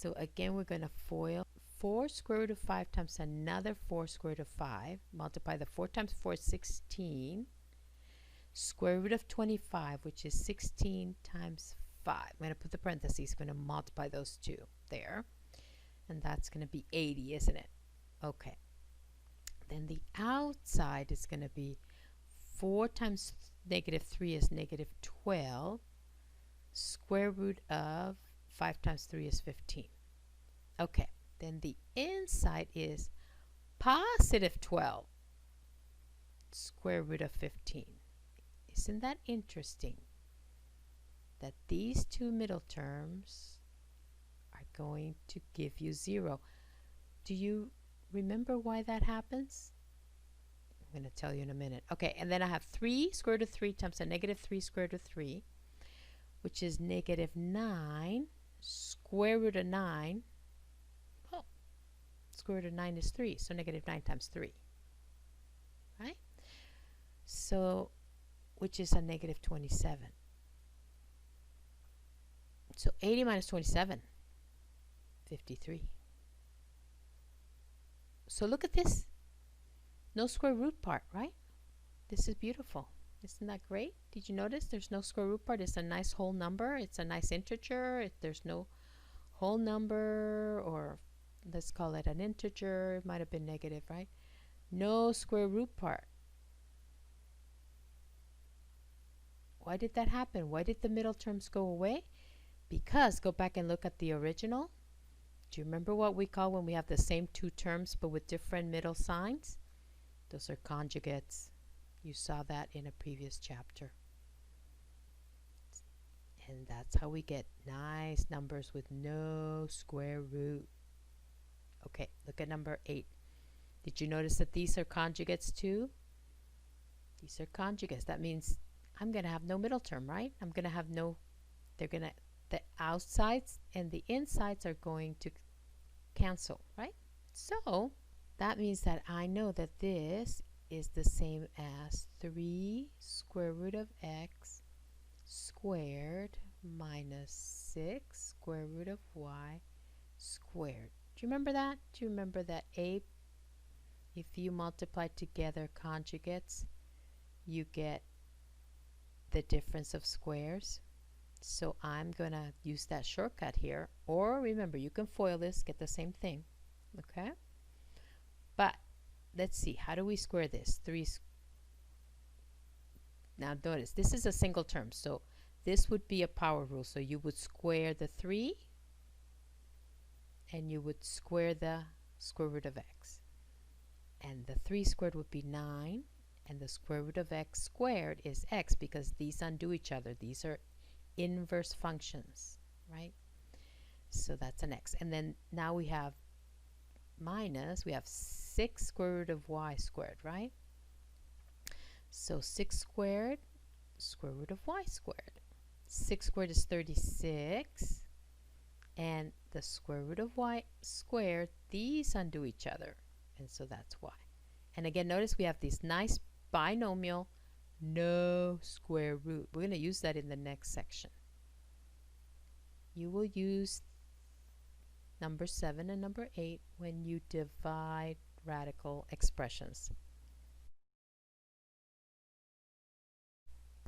So again, we're going to FOIL 4 square root of 5 times another 4 square root of 5. Multiply the 4 times 4 is 16. Square root of 25, which is 16 times 5. I'm going to put the parentheses. I'm going to multiply those two there. And that's going to be 80, isn't it? Okay. Then the outside is going to be 4 times negative 3 is negative 12. Square root of 5 times 3 is 15. Okay. Then the inside is positive 12. Square root of 15. Isn't that interesting? That these two middle terms are going to give you 0. Do you remember why that happens? I'm going to tell you in a minute. Okay, and then I have 3 square root of 3 times a negative 3 square root of 3, which is negative 9 square root of 9. Oh, square root of 9 is 3, so negative 9 times 3. Right? So, which is a negative 27. So 80 minus 27, 53. So look at this. No square root part, right? This is beautiful. Isn't that great? Did you notice there's no square root part? It's a nice whole number. It's a nice integer. If there's no whole number, or let's call it an integer, it might have been negative, right? No square root part. Why did that happen? Why did the middle terms go away? Because, go back and look at the original. Do you remember what we call when we have the same two terms but with different middle signs? Those are conjugates. You saw that in a previous chapter. And that's how we get nice numbers with no square root. Okay, look at number 8. Did you notice that these are conjugates too? These are conjugates. That means I'm going to have no middle term, right? I'm going to have no, the outsides and the insides are going to cancel, right? So that means that I know that this is the same as 3 square root of x squared minus 6 square root of y squared. Do you remember that? Do you remember that if you multiply together conjugates, you get the difference of squares? So I'm going to use that shortcut here. Or remember, you can FOIL this, get the same thing. Okay? But let's see, how do we square this? Now notice, this is a single term. So this would be a power rule. So you would square the 3 and you would square the square root of x. And the 3 squared would be 9. And the square root of x squared is x, because these undo each other. These are inverse functions, right? So that's an x. And then now we have minus, we have 6 square root of y squared, right? So 6 squared, square root of y squared. 6 squared is 36. And the square root of y squared, these undo each other. And so that's y. And again, notice we have these nice binomial, no square root. We're going to use that in the next section. You will use number 7 and number 8 when you divide radical expressions.